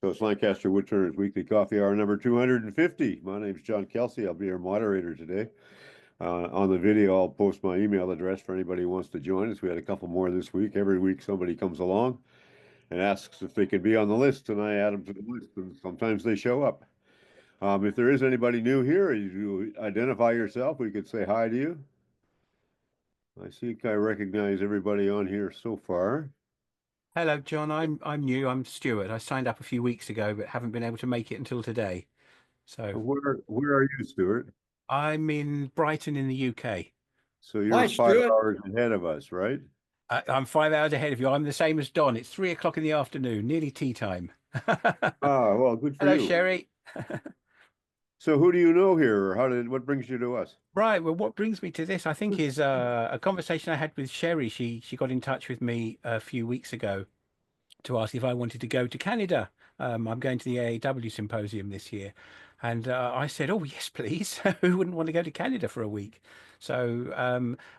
So it's Lancaster Woodturners Weekly Coffee Hour number 250. My name's John Kelsey. I'll be your moderator today. On the video, I'll post my email address for anybody who wants to join us. We had a couple more this week. Every week, somebody comes along and asks if they can be on the list, and I add them to the list, and sometimes they show up. If there is anybody new here, you identify yourself. We could say hi to you. I think I recognize everybody on here so far. Hello, John. I'm new. I'm Stuart. I signed up a few weeks ago, but haven't been able to make it until today. So Where are you, Stuart? I'm in Brighton in the UK. So you're Hi, five Stuart. hours ahead of us, right? I'm 5 hours ahead of you. I'm the same as Don. It's 3 o'clock in the afternoon, nearly tea time. Ah, well, good for Hello, you. Sherry. So who do you know here, or what brings you to us? Right. Well, what brings me to this, I think, is a conversation I had with Sherry. She got in touch with me a few weeks ago to ask if I wanted to go to Canada. I'm going to the AAW Symposium this year. And I said, oh, yes, please. Who wouldn't want to go to Canada for a week? So,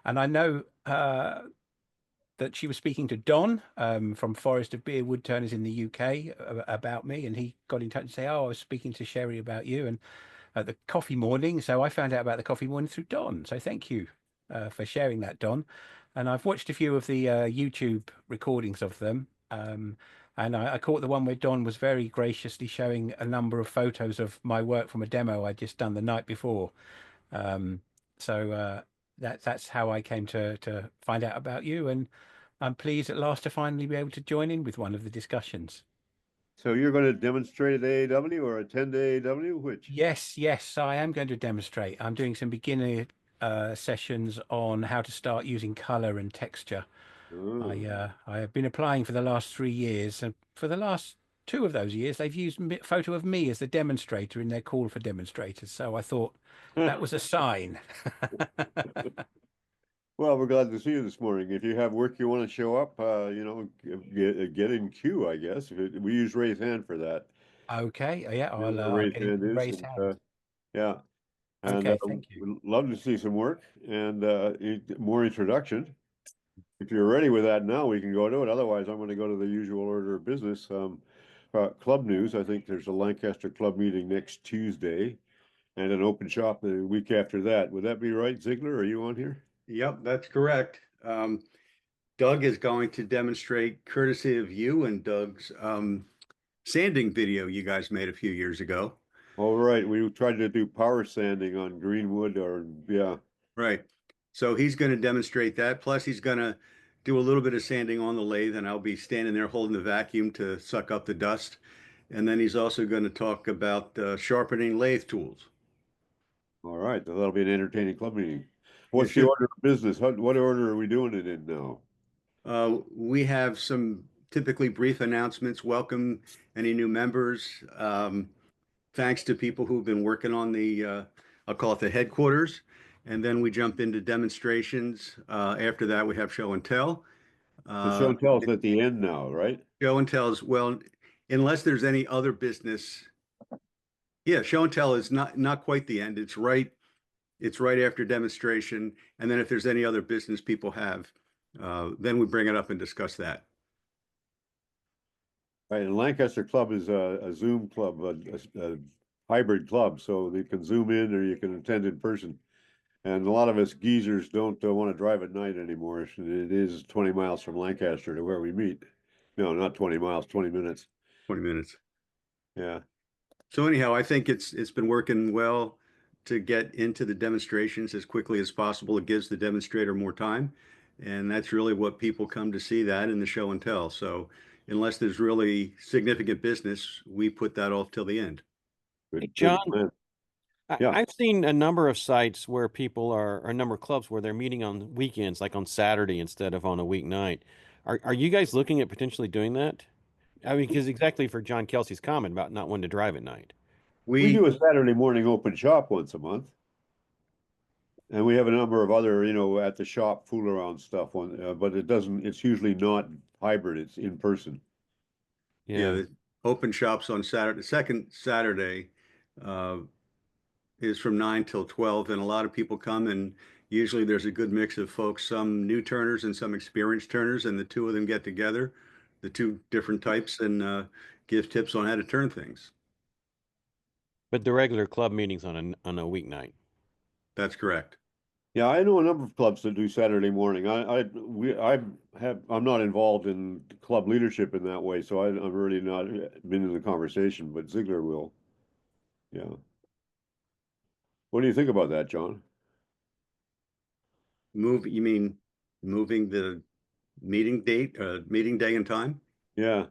and I know that she was speaking to Don from Forest of Beer Woodturners in the UK about me. And he got in touch and say, oh, I was speaking to Sherry about you and at the coffee morning. So I found out about the coffee morning through Don. So thank you for sharing that, Don. And I've watched a few of the YouTube recordings of them. And I caught the one where Don was very graciously showing a number of photos of my work from a demo I'd just done the night before. Um, so that's how I came to find out about you. And I'm pleased at last to finally be able to join in with one of the discussions. So you're going to demonstrate at AAW or attend AAW? Which? Yes, I am going to demonstrate. I'm doing some beginner sessions on how to start using color and texture. Oh. I have been applying for the last 3 years, and for the last two of those years, they've used a photo of me as the demonstrator in their call for demonstrators. So I thought that was a sign. Well, we're glad to see you this morning. If you have work you want to show up, get in queue, I guess. We use raise hand for that. Okay, yeah, You know what a I'll raise get hand into is, raised and hand. yeah, and Okay, thank you. we'd love to see some work and more introduction. If you're ready with that now, we can go to it. Otherwise, I'm going to go to the usual order of business. Club news. I think there's a Lancaster Club meeting next Tuesday and an open shop the week after that. Would that be right, Ziegler? Are you on here? Yep, that's correct. Doug is going to demonstrate, courtesy of you and Doug's sanding video you guys made a few years ago. All right. We tried to do power sanding on Greenwood or, yeah. Right. So he's going to demonstrate that. Plus, he's going to do a little bit of sanding on the lathe, and I'll be standing there holding the vacuum to suck up the dust. And then he's also going to talk about sharpening lathe tools. All right. That'll be an entertaining club meeting. It What's the should. order of business? What order are we doing it in now? We have some typically brief announcements. Welcome any new members. Thanks to people who've been working on I'll call it the headquarters. And then we jump into demonstrations. After that, we have show and tell. The show Uh, and tell is at the end now, right? Show and tell is, well, unless there's any other business. Yeah, show and tell is not quite the end. It's right after demonstration. And then if there's any other business people have, then we bring it up and discuss that. Right. And Lancaster Club is a Zoom club, a hybrid club, so they can Zoom in or you can attend in person. And a lot of us geezers don't want to drive at night anymore. It is 20 miles from Lancaster to where we meet. No, not 20 miles, 20 minutes. 20 minutes. Yeah. So anyhow, I think it's been working well to get into the demonstrations as quickly as possible. It gives the demonstrator more time, and that's really what people come to see, that in the show and tell. So unless there's really significant business, we put that off till the end. Good, Hey, good John, plan. Yeah. I've seen a number of sites where people or a number of clubs where they're meeting on weekends, like on Saturday instead of on a weeknight. Are you guys looking at potentially doing that? I mean, because exactly for John Kelsey's comment about not wanting to drive at night. We We do a Saturday morning open shop once a month. And we have a number of other, at the shop fool around stuff but it's usually not hybrid, it's in person. Yeah, Yeah. the open shops on Saturday. The second Saturday uh, is from 9 till 12, and a lot of people come, and usually there's a good mix of folks, some new turners and some experienced turners, and the two of them get together, the two different types, and give tips on how to turn things. But the regular club meetings on a weeknight. That's correct. Yeah, I know a number of clubs that do Saturday morning. I'm not involved in club leadership in that way, so I'm really not been in the conversation, but Ziegler will. Yeah. What do you think about that, John? You mean moving the meeting date, meeting day and time? Yeah.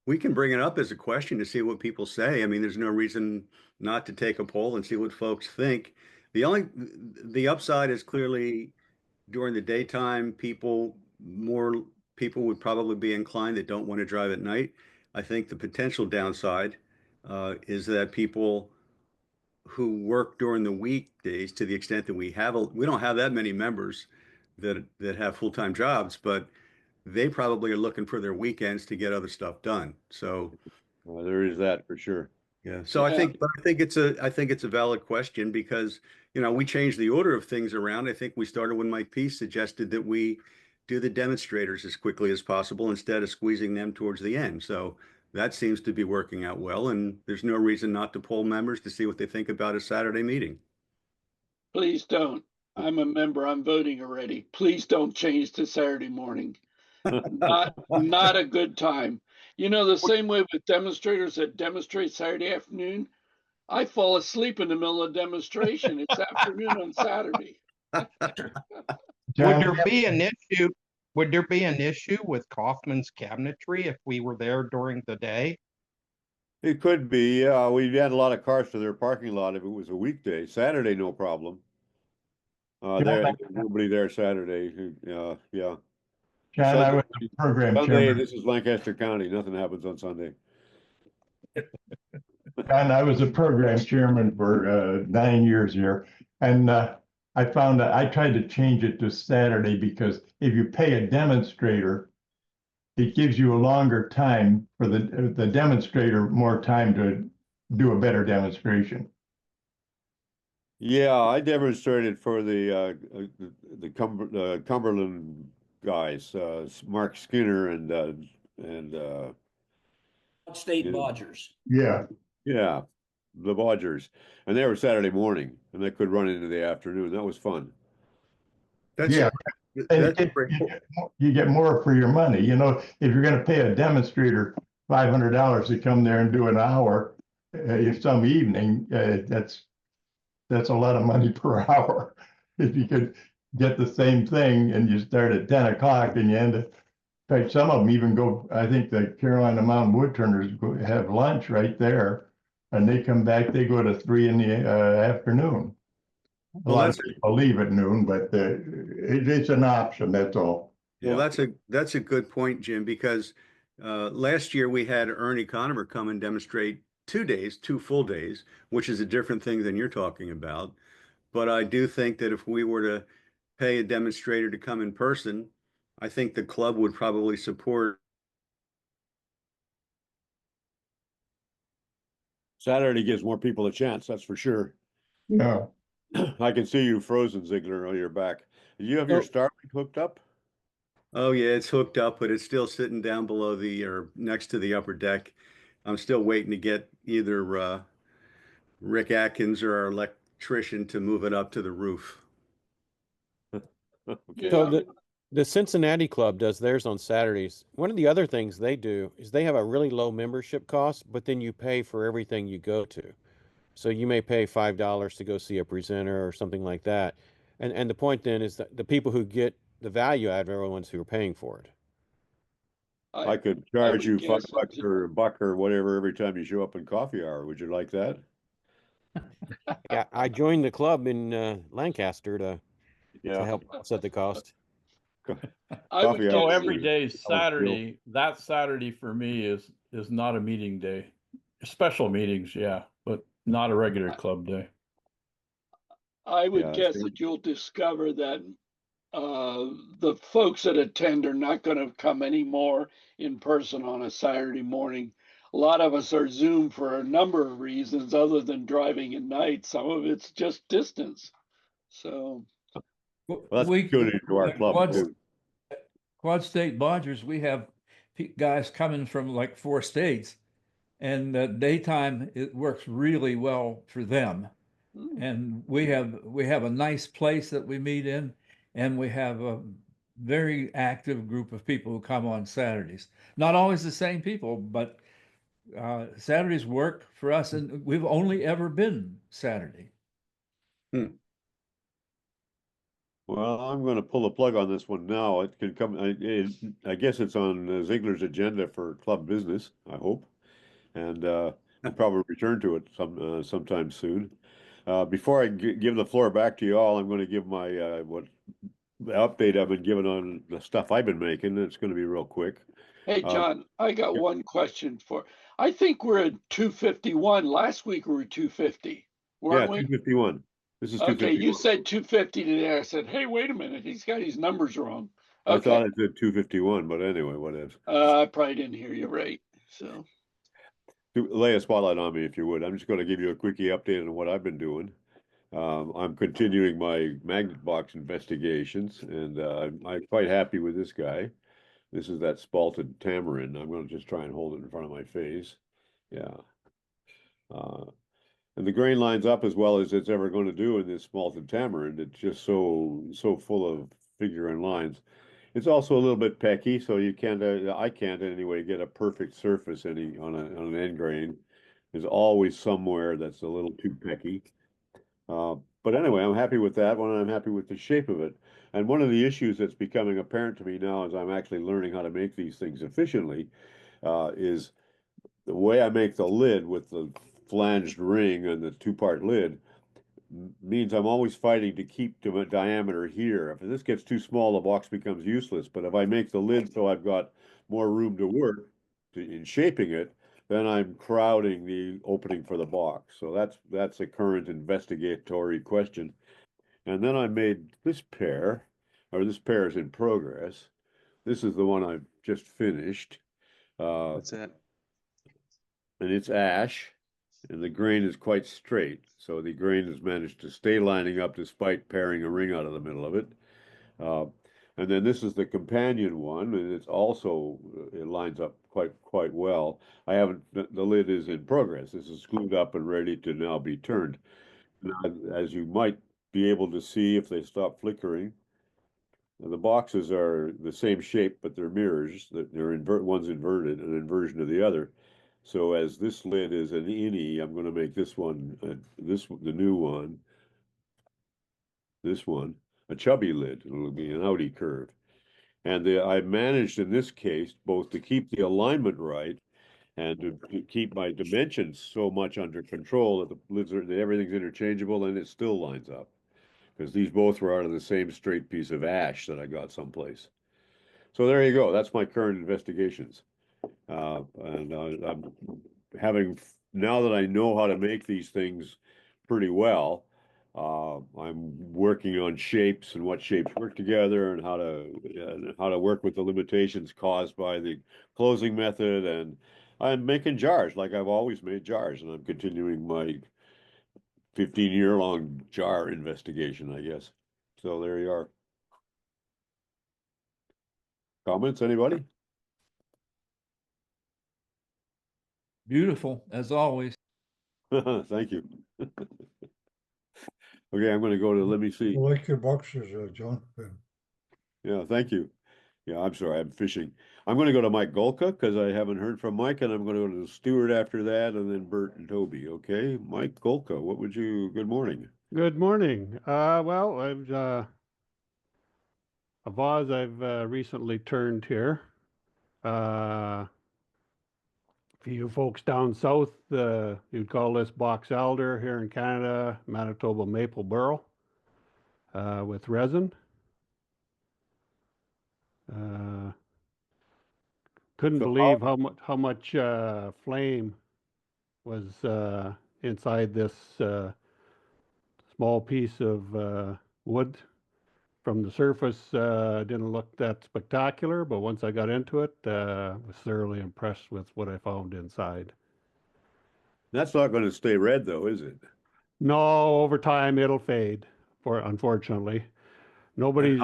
We can bring it up as a question to see what people say. I mean, there's no reason not to take a poll and see what folks think. The upside is clearly during the daytime, more people would probably be inclined that don't want to drive at night. I think the potential downside is that people who work during the weekdays, to the extent that we don't have that many members that have full-time jobs, but they probably are looking for their weekends to get other stuff done. So There is that for sure. yeah. So I think it's a valid question because, we changed the order of things around. I think we started when Mike Peace suggested that we do the demonstrators as quickly as possible instead of squeezing them towards the end. So that seems to be working out well, and there's no reason not to poll members to see what they think about a Saturday meeting. Please don't. I'm a member. I'm voting already. Please don't change to Saturday morning. Not a good time. The same way with demonstrators that demonstrate Saturday afternoon. I fall asleep in the middle of demonstration. It's afternoon on Saturday. Would there be an issue? Would there be an issue with Kaufman's cabinetry if we were there during the day? It could be. We had a lot of cars to their parking lot if it was a weekday. Saturday, no problem. Nobody there Saturday. Yeah. John, I was the program Sunday, chairman. this is Lancaster County. Nothing happens on Sunday. John, I was a program chairman for 9 years here, and I found that I tried to change it to Saturday because if you pay a demonstrator, it gives you a longer time for the demonstrator, more time to do a better demonstration. Yeah, I demonstrated for the Cumberland guys, Mark Skinner and State Yeah. Bodgers. Yeah, yeah, the Bodgers, and they were Saturday morning, and they could run into the afternoon. That was fun. yeah. And you get more for your money. If you're going to pay a demonstrator $500 to come there and do an hour, some evening, that's a lot of money per hour. If you could get the same thing and you start at 10 o'clock and you end at, in fact, some of them even go, I think the Carolina Mountain Woodturners have lunch right there and they come back, they go to 3 in the afternoon. A lot of people leave at noon, but it's an option, that's all. Well, that's a good point, Jim, because last year we had Ernie Conover come and demonstrate 2 days, 2 full days, which is a different thing than you're talking about. But I do think that if we were to pay a demonstrator to come in person, I think the club would probably support. Saturday gives more people a chance, that's for sure. Yeah. I can see you frozen, Ziegler. Oh, you're back. Do you have your Starlink hooked up? Oh yeah, it's hooked up, but it's still sitting down below or next to the upper deck. I'm still waiting to get either Rick Atkins or our electrician to move it up to the roof. Okay. So the Cincinnati Club does theirs on Saturdays. One of the other things they do is they have a really low membership cost, but then you pay for everything you go to. So you may pay $5 to go see a presenter or something like that. And the point then is that the people who get the value out of it are the ones who are paying for it. I could charge you $5 or $1 or whatever every time you show up in coffee hour. Would you like that? Yeah, I joined the club in Lancaster to help offset the cost. Coffee guess hour every is- day Saturday, that Saturday for me is not a meeting day. Special meetings, yeah, but not a regular club day. I would Yeah, guess same. that you'll discover that the folks that attend are not going to come anymore in person on a Saturday morning. A lot of us are Zoom for a number of reasons other than driving at night. Some of it's just distance. So Well, that's good to our club too. Quad State Bodgers, we have guys coming from like 4 states, and daytime it works really well for them. And we have a nice place that we meet in, and we have a very active group of people who come on Saturdays. Not always the same people, but Saturdays work for us, and we've only ever been Saturday. Well, I'm going to pull the plug on this one now. It can come. I guess it's on Ziegler's agenda for club business, I hope, and I'll probably return to it sometime soon. Before I give the floor back to you all, I'm going to give my what the update I've been given on the stuff I've been making. It's going to be real quick. Hey, John, I got one question I think we're at 251. Last week we were 250, weren't we? 251. This is Okay, 251. you said 250 today. I said, hey, wait a minute. He's got his numbers wrong. Okay. I thought it said 251, but anyway, whatever. I probably didn't hear you right. So lay a spotlight on me if you would. I'm just going to give you a quickie update on what I've been doing. I'm continuing my magnet box investigations, and I'm quite happy with this guy. This is that spalted tamarind. I'm going to just try and hold it in front of my face. Yeah. And the grain lines up as well as it's ever going to do in this spalted tamarind. It's just so full of figure and lines. It's also a little bit pecky, so you can't, I can't anyway, get a perfect surface on an end grain. There's always somewhere that's a little too pecky. But anyway, I'm happy with that one, and I'm happy with the shape of it. And one of the issues that's becoming apparent to me now as I'm actually learning how to make these things efficiently is the way I make the lid with the flanged ring and the two-part lid means I'm always fighting to keep the diameter here. If this gets too small, the box becomes useless. But if I make the lid so I've got more room to work in shaping it, then I'm crowding the opening for the box. So that's a current investigatory question. And then I made this pair, or this pair is in progress. This is the one I've just finished. What's that? And it's ash, and the grain is quite straight. So the grain has managed to stay lining up despite paring a ring out of the middle of it. And then this is the companion one, and it's also, it lines up quite well. I haven't, the lid is in progress. This is glued up and ready to now be turned. Now, as you might be able to see if they stop flickering, the boxes are the same shape, but they're mirrors. One's inverted, an inversion of the other. So as this lid is an innie, I'm going to make this one, the new one, this one, a chubby lid. It'll be an outie curve. And I managed in this case both to keep the alignment right and to keep my dimensions so much under control that the lids that everything's interchangeable and it still lines up. Because these both were out of the same straight piece of ash that I got someplace. So there you go. That's my current investigations. And I'm having, now that I know how to make these things pretty well, I'm working on shapes and what shapes work together and how to work with the limitations caused by the closing method. And I'm making jars like I've always made jars, and I'm continuing my 15-year-long jar investigation, I guess. So there you are. Comments, anybody? Beautiful, as always. Thank you. Okay, I'm going to go to, let me see. I like your boxes, John. Yeah, thank you. Yeah, I'm sorry, I'm fishing. I'm going to go to Mike Golka because I haven't heard from Mike, and I'm going to go to Stuart after that, and then Bert and Toby. Okay, Mike Golka, good morning. Good morning. Well, I've a vase I've recently turned here. For you folks down south, you'd call this box elder. Here in Canada, Manitoba maple burl with resin. Couldn't believe how much flame was inside this small piece of wood. From the surface, didn't look that spectacular, but once I got into it, was thoroughly impressed with what I found inside. That's not going to stay red, though, is it? No, over time it'll fade. Unfortunately, nobody's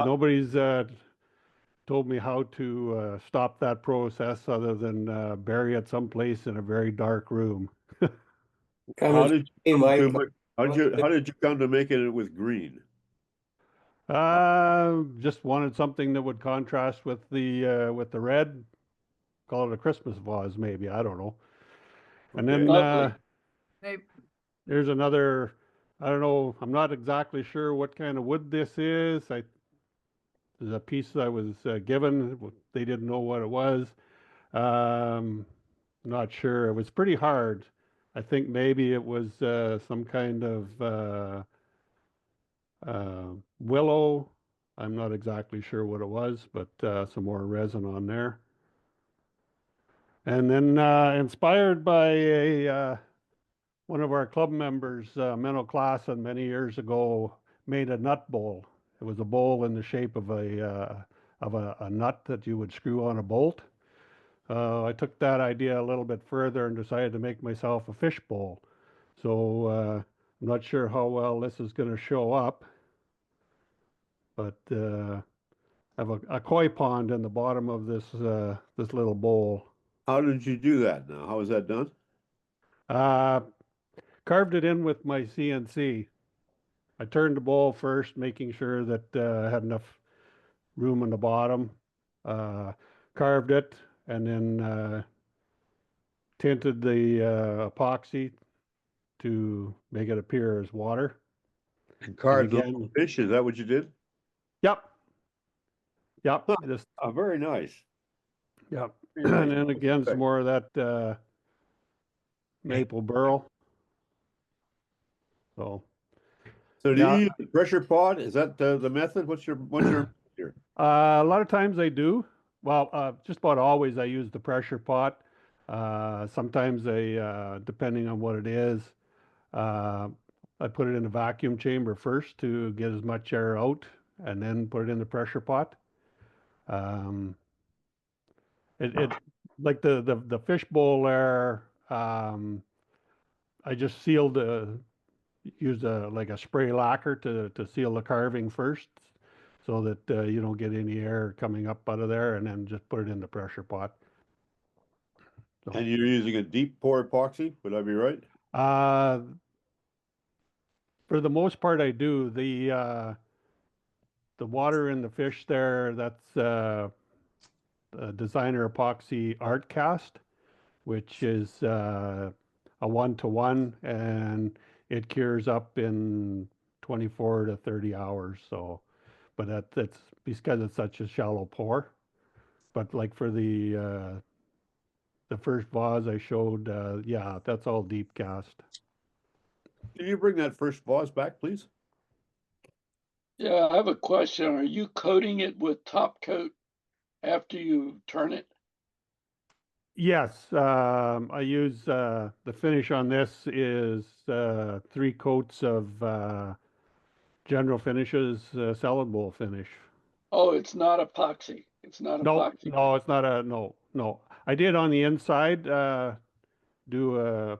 told me how to stop that process other than bury it someplace in a very dark room. How did you come to how did you come to making it with green? Just wanted something that would contrast with the red. Call it a Christmas vase, maybe. I don't know. And then Lovely. there's another. I don't know. I'm not exactly sure what kind of wood this is. There's a piece I was given. They didn't know what it was. Not sure. It was pretty hard. I think maybe it was some kind of willow. I'm not exactly sure what it was, but some more resin on there. And then inspired by one of our club members, Menno Klassen, many years ago, made a nut bowl. It was a bowl in the shape of a nut that you would screw on a bolt. I took that idea a little bit further and decided to make myself a fish bowl. So I'm not sure how well this is going to show up, but I have a koi pond in the bottom of this this little bowl. How did you do that now? How was that done? Carved it in with my CNC. I turned the bowl first, making sure that I had enough room in the bottom. Carved it and then tinted the epoxy to make it appear as water. And carved the again, fish, is that what you did? Yep. Yep. Huh. Just, Very nice. yep. Very nice. And then again, some more of that maple burl. So So do yeah. you use the pressure pot? Is that the method? What's your here? A lot of times I do. Well, just about always I use the pressure pot. Sometimes I, depending on what it is, I put it in a vacuum chamber first to get as much air out, and then put it in the pressure pot. It like the fish bowl there. I just sealed used like a spray lacquer to seal the carving first, so that you don't get any air coming up out of there, and then just put it in the pressure pot. So, And you're using a deep pour epoxy, would I be right? For the most part, I do. The water in the fish there, that's designer epoxy art cast, which is a 1-to-1, and it cures up in 24 to 30 hours. So, but that's because it's such a shallow pour. But like for the first vase I showed, yeah, that's all deep cast. Can you bring that first vase back, please? Yeah, I have a question. Are you coating it with top coat after you turn it? Yes, I use the finish on this is 3 coats of General Finishes salad bowl finish. Oh, it's not epoxy. It's not No, epoxy. no, it's not no. I did on the inside do a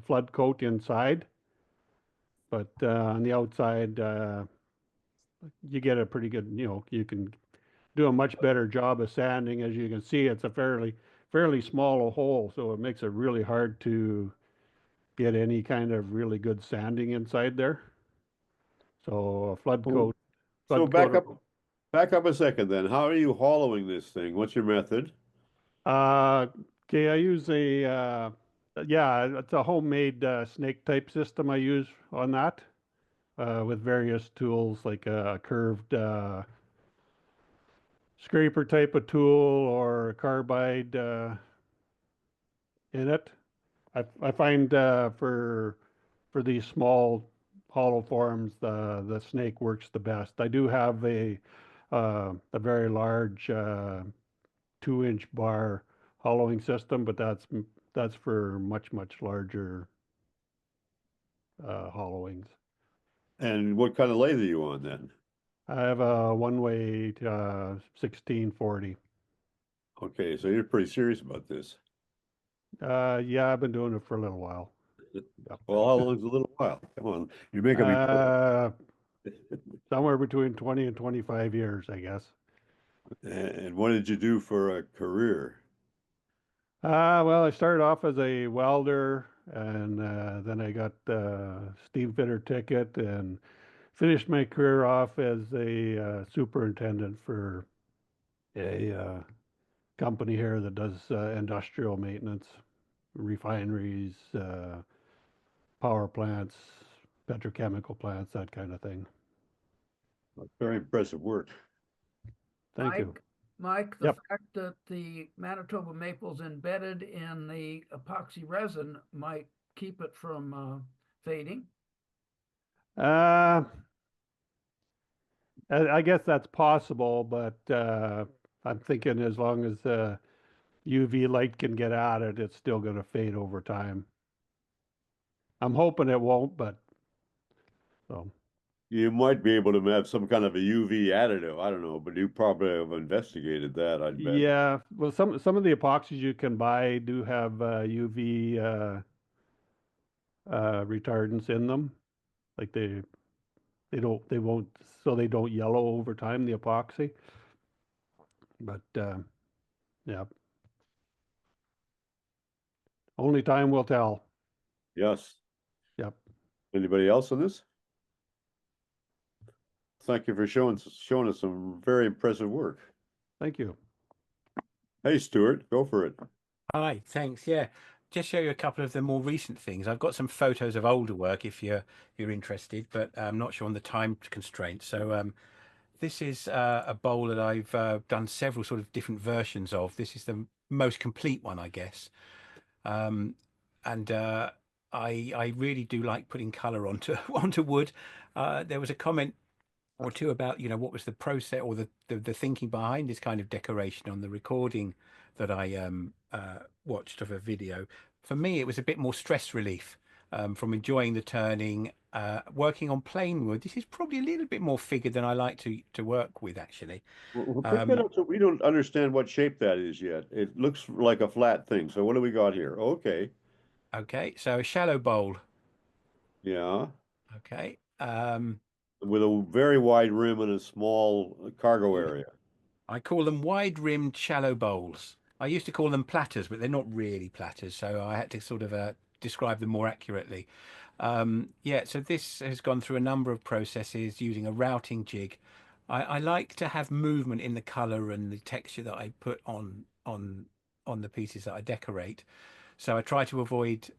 flood coat inside, but on the outside you get a pretty good, you can do a much better job of sanding. As you can see, it's a fairly small hole, so it makes it really hard to get any kind of really good sanding inside there. So a flood coat. So back up a second then. How are you hollowing this thing? What's your method? Okay, I use yeah, it's a homemade snake type system I use on that with various tools like a curved scraper type of tool or a carbide in it. I find for these small hollow forms, the snake works the best. I do have a very large 2-inch bar hollowing system, but that's for much larger hollowings. And what kind of lathe are you on then? I have a one-way 1640. Okay, so you're pretty serious about this. Yeah, I've been doing it for a little while. Yep. Well, how long's a little while? Come on, you're making me. Somewhere between 20 and 25 years, I guess. And what did you do for a career? Well, I started off as a welder, and then I got steam fitter ticket, and finished my career off as a superintendent for a company here that does industrial maintenance, refineries, power plants, petrochemical plants, that kind of thing. Very impressive work. Thank you. Mike, the Yep. fact that the Manitoba maple's embedded in the epoxy resin might keep it from fading. I guess that's possible, but I'm thinking as long as UV light can get at it, it's still going to fade over time. I'm hoping it won't, but so. You might be able to have some kind of a UV additive. I don't know, but you probably have investigated that, I'd bet. Yeah, well, some of the epoxies you can buy do have UV retardants in them, like they won't, so they don't yellow over time, the epoxy. But yeah, only time will tell. Yes. Yep. Anybody else on this? Thank you for showing us some very impressive work. Thank you. Hey, Stuart, go for it. Hi, thanks. Yeah, just show you a couple of the more recent things. I've got some photos of older work if you're interested, but I'm not sure on the time constraint. So this is a bowl that I've done several sort of different versions of. This is the most complete one, I guess. And I really do like putting color onto onto wood. There was a comment or two about, you know, what was the process or the thinking behind this kind of decoration on the recording that I watched of a video. For me, it was a bit more stress relief from enjoying the turning, working on plain wood. This is probably a little bit more figured than I like to work with, actually. Well, pick that up, so we don't understand what shape that is yet. It looks like a flat thing. So what do we got here? Okay. Okay, so a shallow bowl. Yeah. Okay. With a very wide rim and a small cargo area. I call them wide-rimmed shallow bowls. I used to call them platters, but they're not really platters, so I had to sort of describe them more accurately. Yeah, so this has gone through a number of processes using a routing jig. I like to have movement in the color and the texture that I put on the pieces that I decorate. So I try to avoid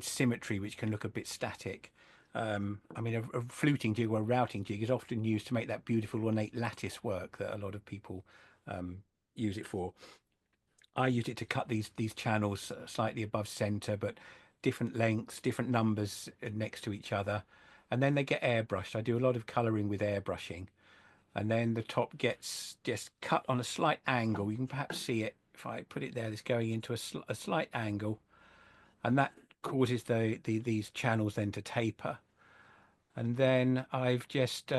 symmetry, which can look a bit static. I mean, a fluting jig or a routing jig is often used to make that beautiful ornate lattice work that a lot of people use it for. I use it to cut these channels slightly above center, but different lengths, different numbers next to each other, and then they get airbrushed. I do a lot of coloring with airbrushing, and then the top gets just cut on a slight angle. You can perhaps see it if I put it there. It's going into a slight angle, and that causes these channels then to taper. And then I've just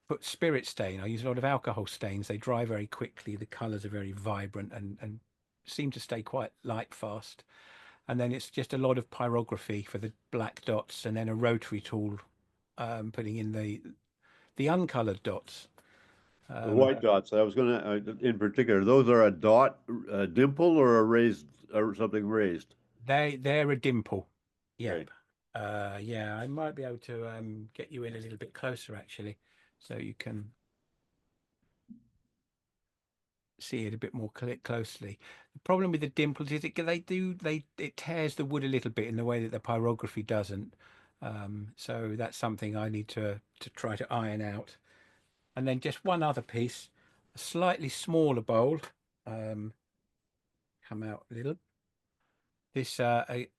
put spirit stain. I use a lot of alcohol stains. They dry very quickly. The colors are very vibrant and seem to stay quite light fast. And then it's just a lot of pyrography for the black dots, and then a rotary tool putting in the uncolored dots. The white dots. I was gonna, in particular, those are a dot, a dimple, or a raised, or something raised. They're a dimple. Okay. Yep. Yeah, I might be able to get you in a little bit closer actually, so you can see it a bit more closely. The problem with the dimples is it tears the wood a little bit in the way that the pyrography doesn't. So that's something I need to try to iron out. And then just one other piece, a slightly smaller bowl. Come out a little. This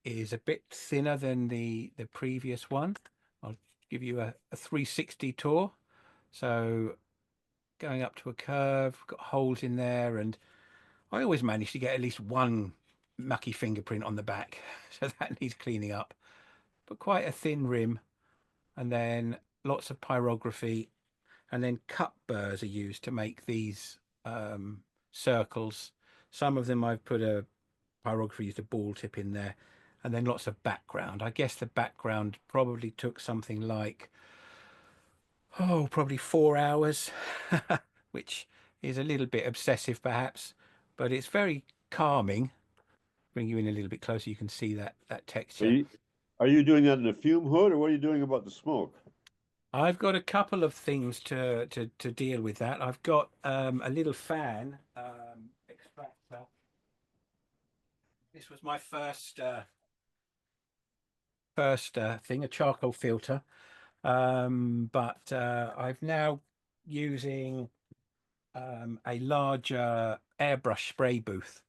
is a bit thinner than the previous one. I'll give you a 360 tour. So going up to a curve, got holes in there, and I always manage to get at least one mucky fingerprint on the back, so that needs cleaning up. But quite a thin rim, and then lots of pyrography, and then cut burrs are used to make these circles. Some of them I've put a pyrography, used a ball tip in there, and then lots of background. I guess the background probably took something like, oh, probably 4 hours, which is a little bit obsessive perhaps, but it's very calming. Bring you in a little bit closer, you can see that texture. Are you doing that in a fume hood, or what are you doing about the smoke? I've got a couple of things to deal with that. I've got a little fan extractor. This was my first thing, a charcoal filter, but I've now using a larger airbrush spray booth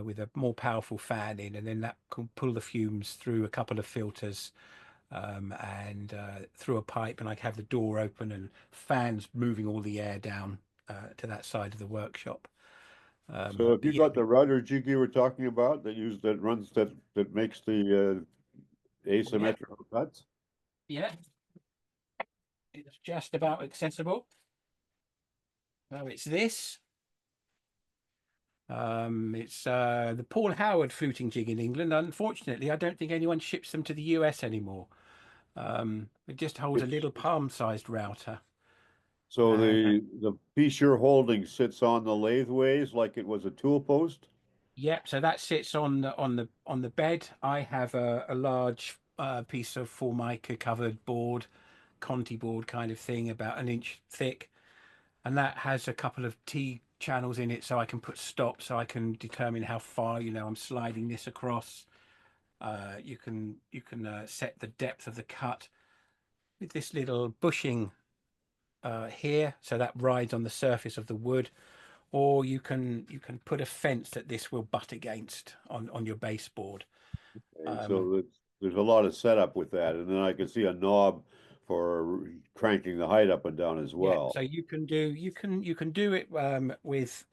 with a more powerful fan in, and then that can pull the fumes through a couple of filters and through a pipe, and I have the door open and fans moving all the air down to that side of the workshop. So if you got the rudder jig you were talking about that makes the asymmetrical cuts? Yeah, it's just about accessible. So it's this. It's the Paul Howard fluting jig in England. Unfortunately, I don't think anyone ships them to the US anymore. It just holds a little palm-sized router. So the piece you're holding sits on the lathe ways like it was a tool post? Yep, so that sits on the bed. I have a large piece of Formica covered board, Conti board kind of thing, about 1 inch thick, and that has a couple of T channels in it, so I can put stops, so I can determine how far I'm sliding this across. You can set the depth of the cut with this little bushing here, so that rides on the surface of the wood, or you can put a fence that this will butt against on your baseboard. So there's a lot of setup with that, and then I can see a knob for cranking the height up and down as well. Yeah, so you can do it with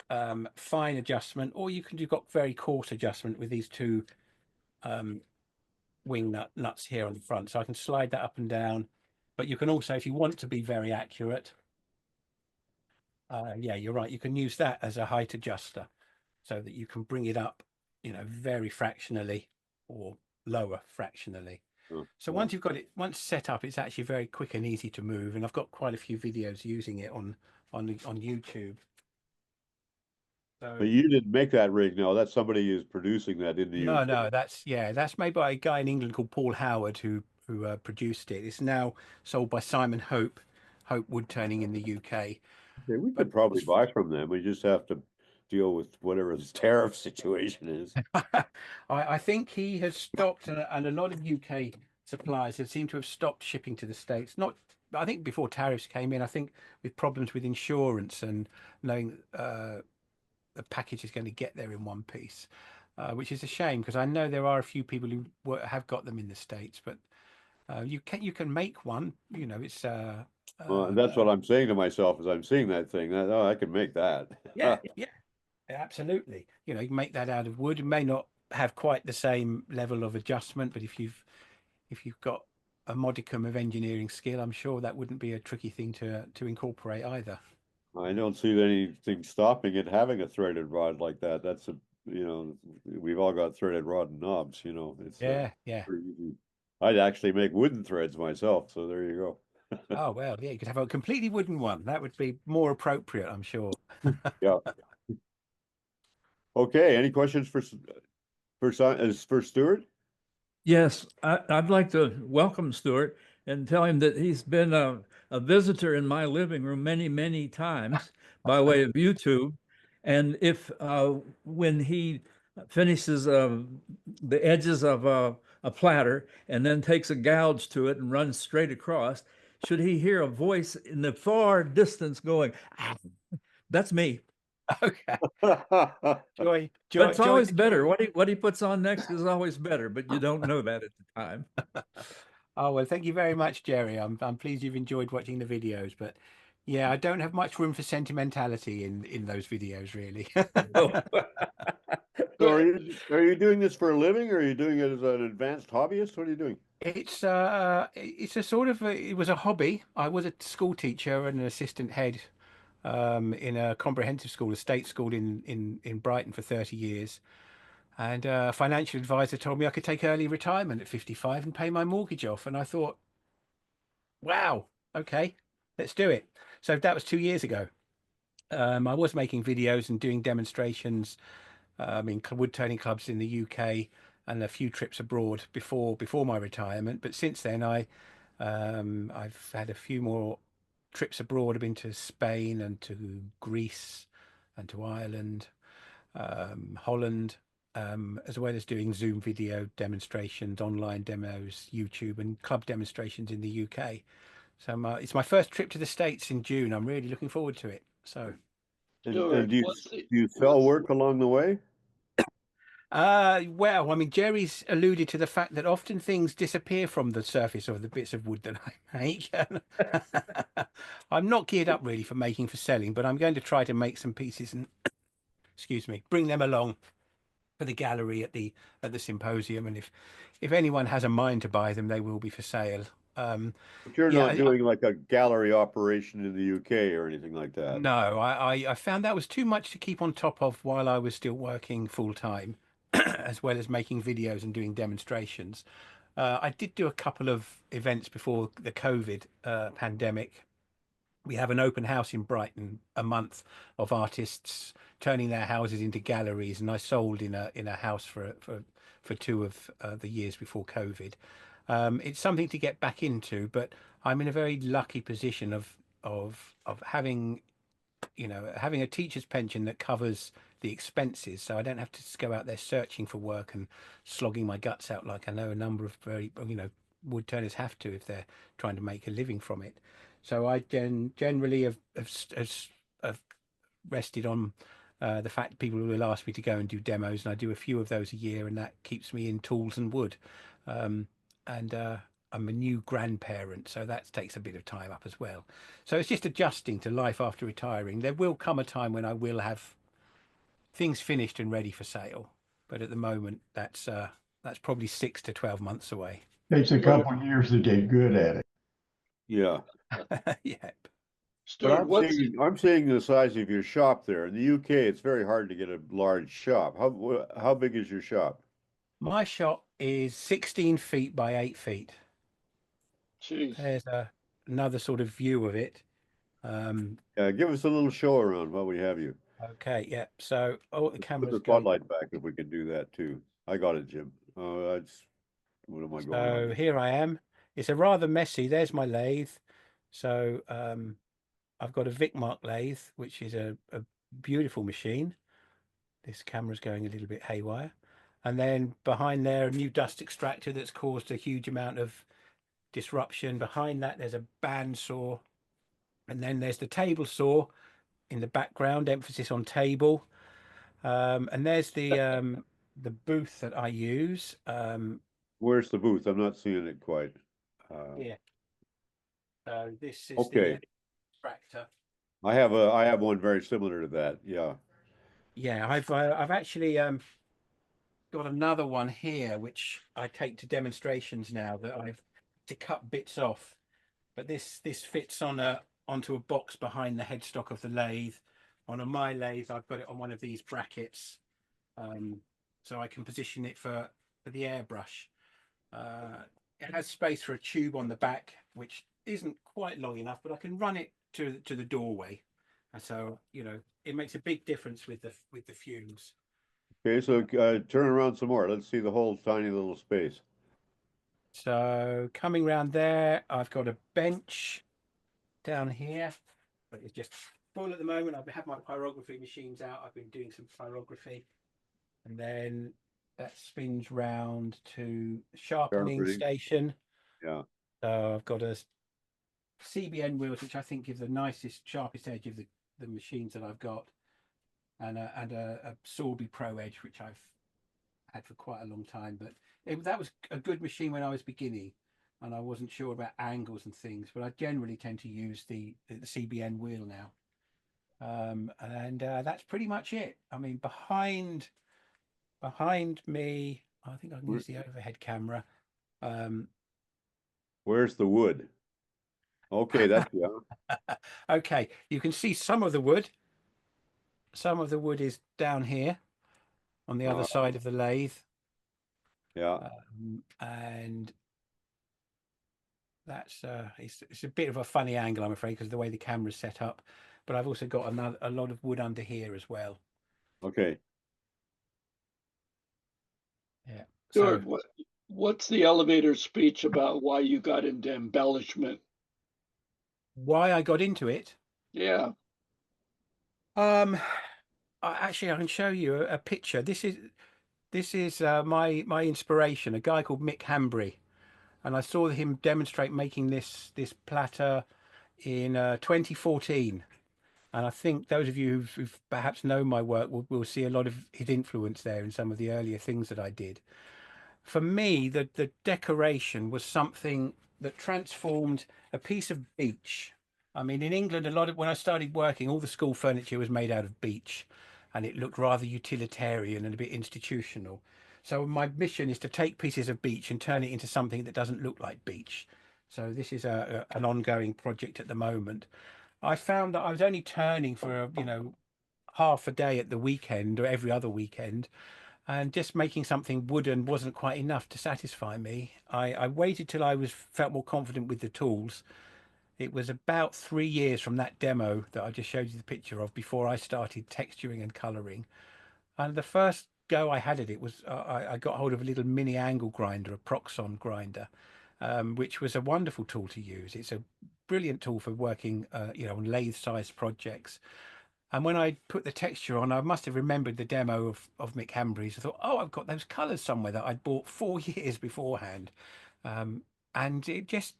fine adjustment, or you can do got very coarse adjustment with these two wing nuts here on the front. So I can slide that up and down, but you can also, if you want to be very accurate, yeah, you're right, you can use that as a height adjuster so that you can bring it up, very fractionally or lower fractionally. So once you've got it set up, it's actually very quick and easy to move, and I've got quite a few videos using it on YouTube. So, but you didn't make that rig, no? That's somebody who's producing that in the UK. No, that's made by a guy in England called Paul Howard who produced it. It's now sold by Simon Hope Woodturning in the UK. Okay, we could probably buy from them. We just have to deal with whatever the tariff situation is. I think he has stopped, and a lot of UK suppliers have seemed to have stopped shipping to the States. Not, I think, before tariffs came in. I think with problems with insurance and knowing the package is going to get there in one piece, which is a shame, because I know there are a few people who have got them in the States, but you can make one. It's well, that's what I'm saying to myself as I'm seeing that thing. I can make that. Yeah. Absolutely. You can make that out of wood. It may not have quite the same level of adjustment, but if you've got a modicum of engineering skill, I'm sure that wouldn't be a tricky thing to incorporate either. I don't see anything stopping it having a threaded rod like that. That's we've all got threaded rod and knobs. It's yeah. pretty easy. I'd actually make wooden threads myself, so there you go. Oh well, yeah, you could have a completely wooden one. That would be more appropriate, I'm sure. Yeah. Okay, any questions for Stuart? Yes, I'd like to welcome Stuart and tell him that he's been a visitor in my living room many, many times by way of YouTube. And if when he finishes the edges of a platter and then takes a gouge to it and runs straight across, should he hear a voice in the far distance going, "Ah, that's me." Okay. Joy, but it's always better. What he puts on next is always better, but you don't know that at the time. Oh well, thank you very much, Jerry. I'm pleased you've enjoyed watching the videos, but yeah, I don't have much room for sentimentality in those videos, really. So are you doing this for a living, or are you doing it as an advanced hobbyist? What are you doing? It's a sort of it was a hobby. I was a school teacher and an assistant head in a comprehensive school, a state school in Brighton for 30 years. And a financial advisor told me I could take early retirement at 55 and pay my mortgage off. And I thought, wow, okay, let's do it. So that was 2 years ago. I was making videos and doing demonstrations in wood turning clubs in the UK and a few trips abroad before my retirement. But since then, I've had a few more trips abroad. I've been to Spain and to Greece and to Ireland, Holland, as well as doing Zoom video demonstrations, online demos, YouTube, and club demonstrations in the UK. So it's my first trip to the States in June. I'm really looking forward to it. So, And do you sell work along the way? well, I mean, Jerry's alluded to the fact that often things disappear from the surface of the bits of wood that I make. I'm not geared up really for making for selling, but I'm going to try to make some pieces and, excuse me, bring them along for the gallery at the symposium. And if anyone has a mind to buy them, they will be for sale. But you're not doing like a gallery operation in the UK or anything like that. No, I found that was too much to keep on top of while I was still working full time, as well as making videos and doing demonstrations. I did do a couple of events before the COVID pandemic. We have an open house in Brighton a month of artists turning their houses into galleries, and I sold in a house for 2 of the years before COVID. It's something to get back into, but I'm in a very lucky position of having, having a teacher's pension that covers the expenses, so I don't have to go out there searching for work and slogging my guts out like I know a number of very, wood turners have to if they're trying to make a living from it. So I generally have rested on the fact people will ask me to go and do demos, and I do a few of those a year, and that keeps me in tools and wood. And I'm a new grandparent, so that takes a bit of time up as well. So it's just adjusting to life after retiring. There will come a time when I will have things finished and ready for sale, but at the moment, that's probably 6 to 12 months away. Takes a couple of years to get good at it. Yeah. Yep. Stuart, I'm seeing the size of your shop there. In the UK, it's very hard to get a large shop. How big is your shop? My shop is 16 feet by 8 feet. Jeez. There's another sort of view of it. Give us a little show around while we have you. Okay, yeah. So, the camera's put the spotlight back if we can do that too. I got it, Jim. What am I going on? So here I am. It's a rather messy. There's my lathe. So I've got a Vicmark lathe, which is a beautiful machine. This camera's going a little bit haywire. And then behind there, a new dust extractor that's caused a huge amount of disruption. Behind that, there's a bandsaw. And then there's the table saw in the background, emphasis on table. And there's the booth that I use. Where's the booth? I'm not seeing it quite. Yeah. So this is okay. the extractor. I have one very similar to that. Yeah. Yeah, I've actually got another one here which I take to demonstrations now that I've to cut bits off. But this fits onto a box behind the headstock of the lathe. On my lathe, I've got it on one of these brackets, so I can position it for the airbrush. It has space for a tube on the back, which isn't quite long enough, but I can run it to the doorway, and so it makes a big difference with the fumes. Okay, so turn around some more. Let's see the whole tiny little space. So coming around there, I've got a bench down here, but it's just full at the moment. I've had my pyrography machines out. I've been doing some pyrography, and then that spins round to sharpening station. Yeah. So I've got a CBN wheels, which I think give the nicest, sharpest edge of the machines that I've got, and a Sorby Pro Edge, which I've had for quite a long time. But that was a good machine when I was beginning, and I wasn't sure about angles and things. But I generally tend to use the CBN wheel now, and that's pretty much it. I mean, behind me, I think I can use the overhead camera. Where's the wood? Okay, that's yeah. Okay, you can see some of the wood. Some of the wood is down here on the other side of the lathe. Yeah. And that's it's a bit of a funny angle, I'm afraid, because of the way the camera's set up. but I've also got a lot of wood under here as well. Okay. Yeah. Stuart, So what's the elevator speech about why you got into embellishment? why I got into it? Yeah. Actually, I can show you a picture. This is my inspiration, a guy called Mick Hambry, and I saw him demonstrate making this platter in 2014. And I think those of you who've perhaps known my work will see a lot of his influence there in some of the earlier things that I did. For me, the decoration was something that transformed a piece of beech. I mean, in England, when I started working, all the school furniture was made out of beech, and it looked rather utilitarian and a bit institutional. So my mission is to take pieces of beech and turn it into something that doesn't look like beech. So this is an ongoing project at the moment. I found that I was only turning for, half a day at the weekend or every other weekend, and just making something wooden wasn't quite enough to satisfy me. I waited till I felt more confident with the tools. It was about 3 years from that demo that I just showed you the picture of before I started texturing and colouring. And the first go I had at it was I got hold of a little mini angle grinder, a Proxon grinder, which was a wonderful tool to use. It's a brilliant tool for working, on lathe-sized projects. And when I put the texture on, I must have remembered the demo of Mick Hambry's. I thought, oh, I've got those colours somewhere that I'd bought 4 years beforehand. And it just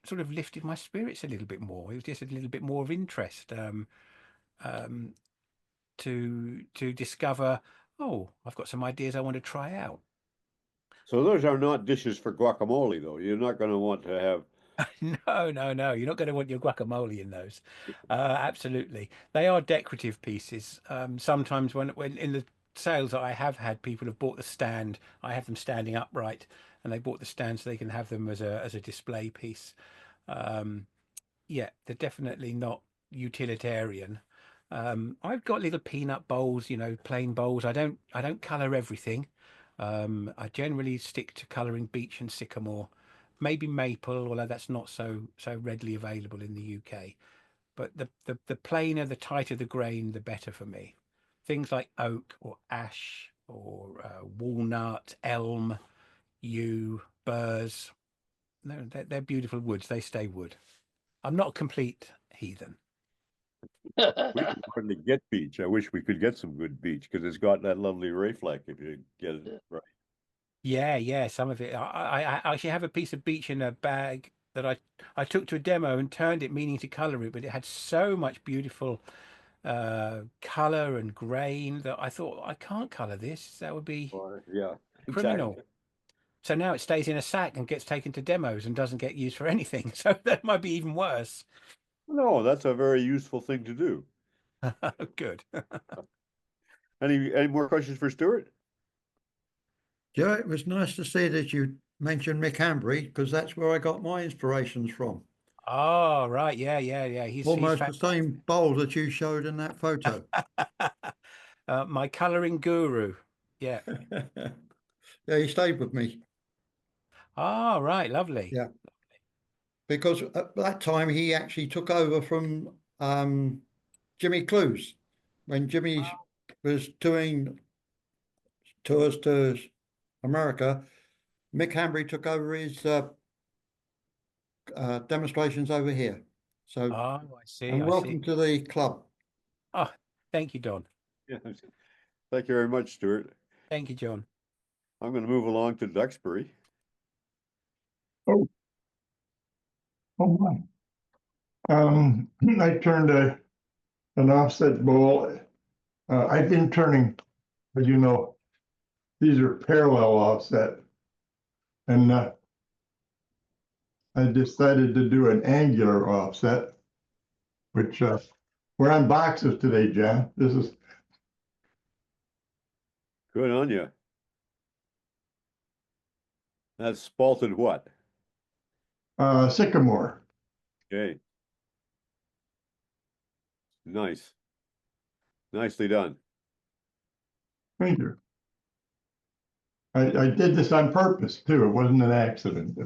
sort of lifted my spirits a little bit more. It was just a little bit more of interest to discover, oh, I've got some ideas I want to try out. So those are not dishes for guacamole, though. You're not going to want to have. No. You're not going to want your guacamole in those. Absolutely. They are decorative pieces. Sometimes when in the sales that I have had, people have bought the stand. I have them standing upright, and they bought the stand so they can have them as a display piece. Yeah, they're definitely not utilitarian. I've got little peanut bowls, plain bowls. I don't color everything. I generally stick to coloring beech and sycamore, maybe maple, although that's not so readily available in the UK. But the plainer, the tighter the grain, the better for me. Things like oak or ash or walnut, elm, yew, burrs. No, they're beautiful woods. They stay wood. I'm not a complete heathen. We can hardly get beech. I wish we could get some good beech because it's got that lovely Rayfleck if you get it right. Yeah, some of it. I actually have a piece of beech in a bag that I took to a demo and turned it, meaning to color it, but it had so much beautiful color and grain that I thought, I can't color this. That would be Yeah, criminal. exactly. So now it stays in a sack and gets taken to demos and doesn't get used for anything. So that might be even worse. No, that's a very useful thing to do. Good. Any more questions for Stuart? Joe, it was nice to see that you mentioned Mick Hambry because that's where I got my inspirations from. Oh, right. Yeah. He's Almost the same bowl that you showed in that photo. My coloring guru. Yeah. Yeah, he stayed with me. Oh, right. Lovely. Yeah. Because at that time he actually took over from Jimmy Clues when Jimmy was doing tours to America. Mick Hambry took over his demonstrations over here. So, I see. and welcome to the club. Oh, thank you, Don. Yeah. Thank you very much, Stuart. Thank you, John. I'm going to move along to Duxbury. Oh my. I turned an offset bowl. I've been turning, as you know, these are parallel offset. And I decided to do an angular offset, which we're on boxes today, John. This is Good on you. That's spalted what? sycamore. Okay. Nice. Nicely done. Thank you. I did this on purpose too. It wasn't an accident.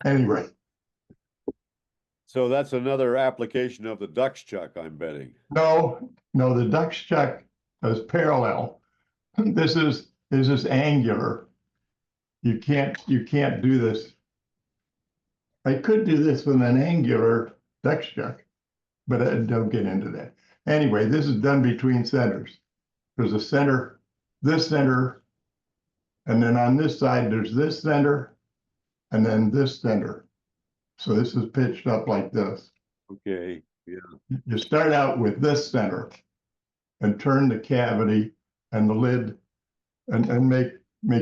Anyway. So that's another application of the Dutch chuck, I'm betting. No, the Dutch chuck is parallel. This is angular. You can't do this. I could do this with an angular Dutch chuck, but I don't get into that. Anyway, this is done between centers. There's a center, this center, and then on this side, there's this center, and then this center. So this is pitched up like this. Okay, yeah. You start out with this center and turn the cavity and the lid and make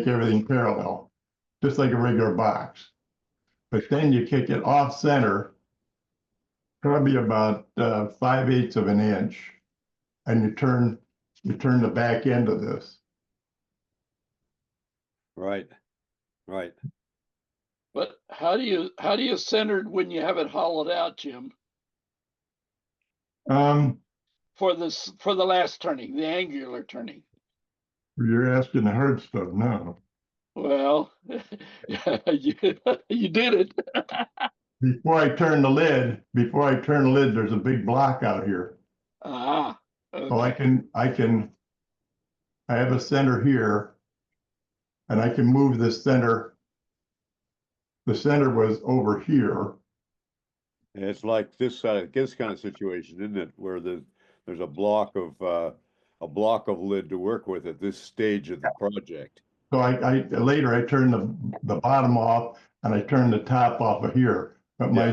everything parallel, just like a regular box. But then you kick it off center, probably about 5/8 of an inch, and you turn the back end of this. Right, right. But how do you center it when you have it hollowed out, Jim? For the last turning, the angular turning. You're asking the hard stuff now. Well, you did it. Before I turn the lid, there's a big block out here. Ah, okay. So I have a center here, and I can move this center. The center was over here. It's like this kind of situation, isn't it? Where there's a block of lid to work with at this stage of the project. So I later I turn the bottom off and I turn the top off of here. But my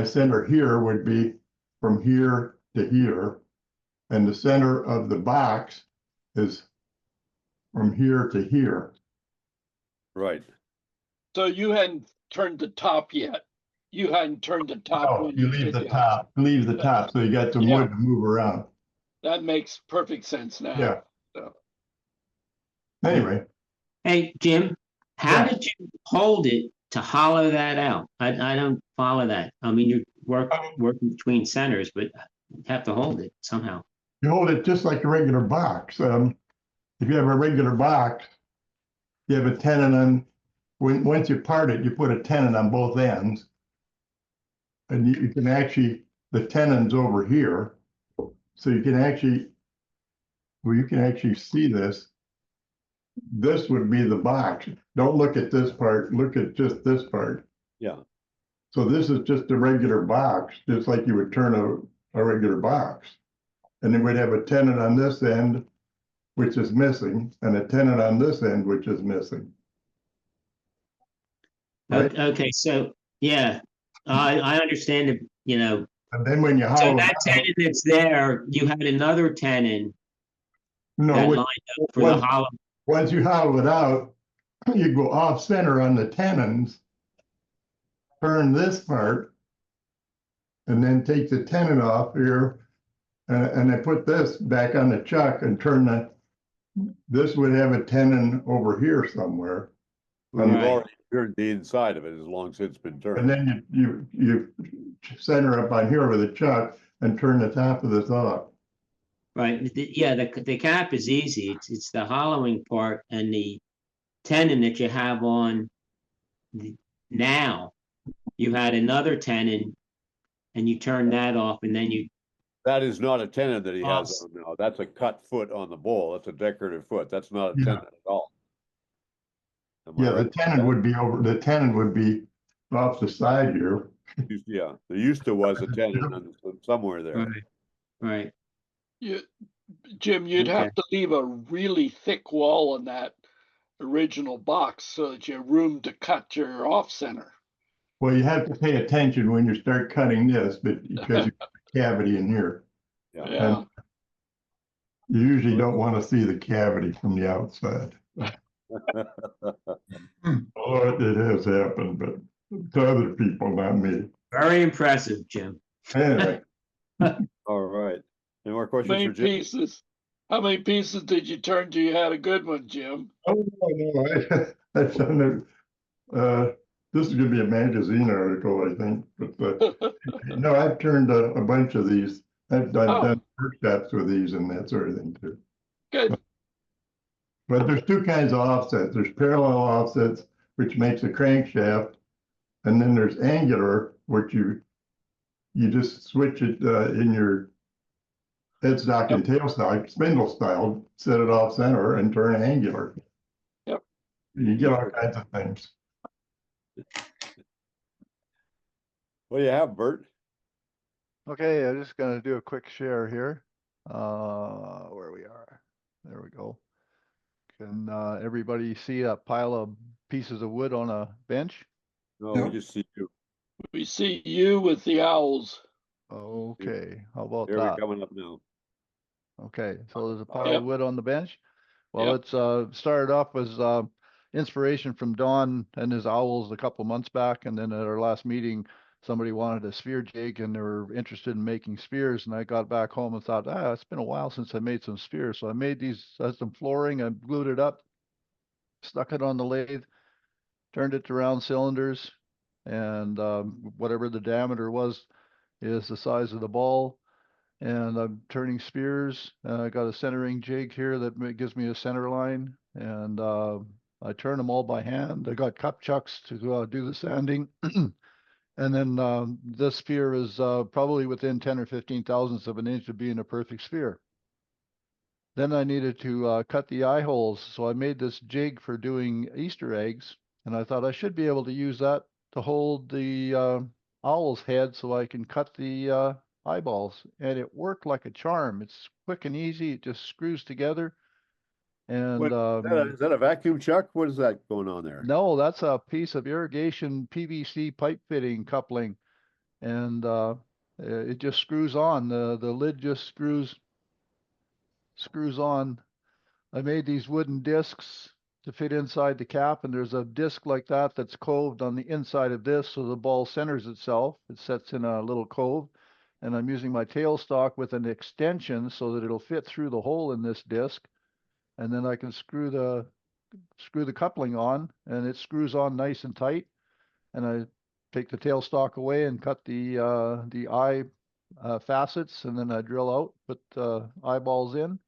center here would be from here to here, and the center of the box is from here to here. Right. So you hadn't turned the top yet. You hadn't turned the top. No, you leave the top. Leave the top, so you got some wood to move around. That makes perfect sense now. Yeah. So. Anyway. Hey, Jim, how did you hold it to hollow that out? I don't follow that. I mean, you working between centers, but you have to hold it somehow. You hold it just like a regular box. If you have a regular box, you have a tenon on. Once you part it, you put a tenon on both ends, and you can actually, the tenon's over here, so you can actually see this. This would be the box. Don't look at this part, look at just this part. Yeah. So this is just a regular box, just like you would turn a regular box. And then we'd have a tenon on this end, which is missing, and a tenon on this end, which is missing. Right? Okay, so yeah, I understand it, you know. And then when you hollow so that tenon that's there, you had another tenon that lined up for the hollow. Once you hollow it out, you go off center on the tenons, turn this part, and then take the tenon off here, and then put this back on the chuck and turn this would have a tenon over here somewhere. Well, you've already turned the inside of it as long as it's been turned. And then you center up on here with a chuck and turn the top of this off. Right. Yeah, the cap is easy. It's the hollowing part and the tenon that you have on now. You had another tenon and you turn that off, and then you. That is not a tenon that he has on now. That's a cut foot on the bowl. That's a decorative foot. That's not a tenon at all. Yeah, the tenon would be over. The tenon would be off the side here. Yeah, there used to was a tenon somewhere there. Right. Jim, you'd have to leave a really thick wall in that original box so that you have room to cut your off center. Well, you have to pay attention when you start cutting this, but because you have a cavity in here. Yeah. You usually don't want to see the cavity from the outside. Oh, it has happened, but to other people, not me. Very impressive, Jim. Anyway. All right. Any more questions for Jim? Pieces? How many pieces did you turn till you had a good one, Jim? Oh, no, I've done it. This is going to be a magazine article, I think. But no, I've turned a bunch of these. I've done workshops with these and that sort of thing too. Good. But there's two kinds of offsets. There's parallel offsets, which makes a crankshaft, and then there's angular, which you you just switch it in your headstock and tailstock, spindle style, set it off center and turn angular. Yep. You get all kinds of things. What do you have, Bert? Okay, I'm just going to do a quick share here. Where we are. There we go. Can everybody see a pile of pieces of wood on a bench? No, we just see you. We see you with the owls. Okay, how about There we're that? coming up now. Okay, so there's a pile Yep. of wood on the bench. Well, Yep. it's started off as inspiration from Don and his owls a couple months back, and then at our last meeting, somebody wanted a sphere jig and they were interested in making spheres, and I got back home and thought, it's been a while since I made some spheres, so I made these some flooring. I glued it up, stuck it on the lathe, turned it to round cylinders, and whatever the diameter was is the size of the ball. And I'm turning spheres. I got a centering jig here that gives me a center line, and I turn them all by hand. I got cup chucks to do the sanding. And then this sphere is probably within 10 or 15 thousandths of an inch of being a perfect sphere. Then I needed to cut the eye holes, so I made this jig for doing Easter eggs, and I thought I should be able to use that to hold the owl's head so I can cut the eyeballs, and it worked like a charm. It's quick and easy. It just screws together. And Is that a vacuum chuck? What is that going on there? no, that's a piece of irrigation PVC pipe fitting coupling, and it just screws on. The lid just screws on. I made these wooden discs to fit inside the cap, and there's a disc like that that's coved on the inside of this, so the ball centers itself. It sets in a little cove, and I'm using my tailstock with an extension so that it'll fit through the hole in this disc, and then I can screw the coupling on, and it screws on nice and tight. And I take the tailstock away and cut the eye facets, and then I drill out, put eyeballs in.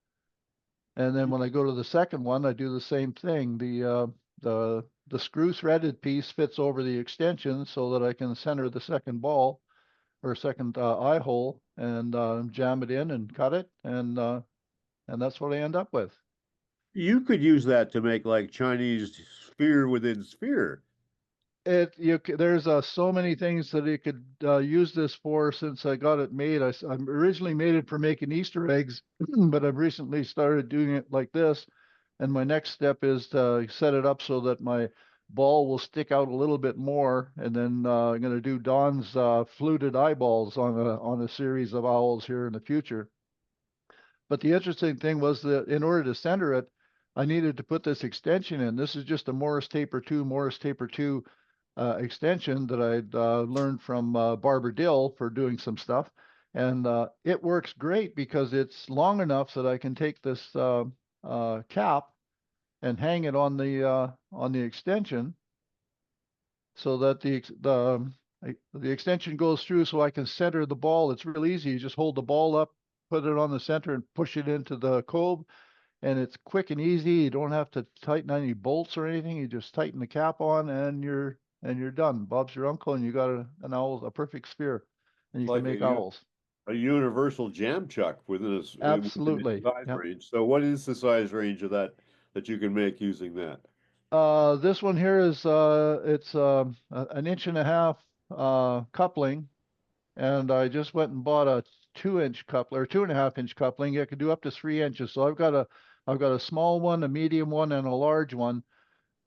And then when I go to the second one, I do the same thing. The screw threaded piece fits over the extension so that I can center the second ball or second eye hole and jam it in and cut it, and that's what I end up with. You could use that to make like Chinese sphere within sphere. There's so many things that you could use this for since I got it made. I originally made it for making Easter eggs, but I've recently started doing it like this. And my next step is to set it up so that my ball will stick out a little bit more. And then I'm going to do Don's fluted eyeballs on a series of owls here in the future. But the interesting thing was that in order to center it, I needed to put this extension in. This is just a Morris Taper 2 extension that I'd learned from Barbara Dill for doing some stuff. And it works great because it's long enough that I can take this cap and hang it on the extension so that the extension goes through so I can center the ball. It's real easy. You just hold the ball up, put it on the center, and push it into the cove. And it's quick and easy. You don't have to tighten any bolts or anything. You just tighten the cap on and you're done. Bob's your uncle, and you got an owl, a perfect sphere, and you Like can make owls. A universal jam chuck within a Absolutely. size range. So what is the size range of that you can make using that? This one here is it's an 1.5 inch coupling, and I just went and bought a 2-inch coupler, or 2.5 inch coupling. It can do up to 3 inches. So I've got a small one, a medium one, and a large one.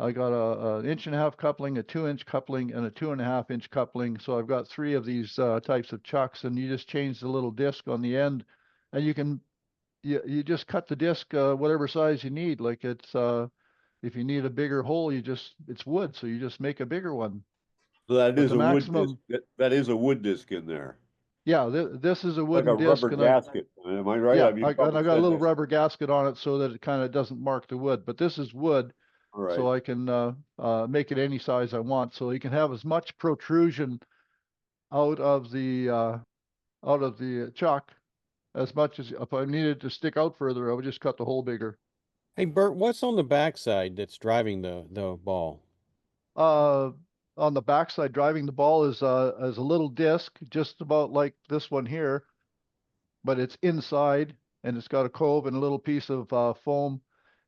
I got an 1.5 inch coupling, a 2-inch coupling, and a 2.5 inch coupling. So I've got 3 of these types of chucks, and you just change the little disc on the end, and you just cut the disc whatever size you need. Like if you need a bigger hole, it's wood, so you just make a bigger one. So that But is the a maximum, wood disc. That is a wood disc in there. Yeah, this is a wooden Like a disc, rubber and gasket. Am I right? yeah, I mean, I got a little this. rubber gasket on it so that it kind of doesn't mark the wood. But this is wood, All right. so I can make it any size I want. So you can have as much protrusion out of the chuck as much as if I needed to stick out further, I would just cut the hole bigger. Hey, Bert, what's on the backside that's driving the ball? on the backside driving the ball is a little disc, just about like this one here, but it's inside and it's got a cove and a little piece of foam,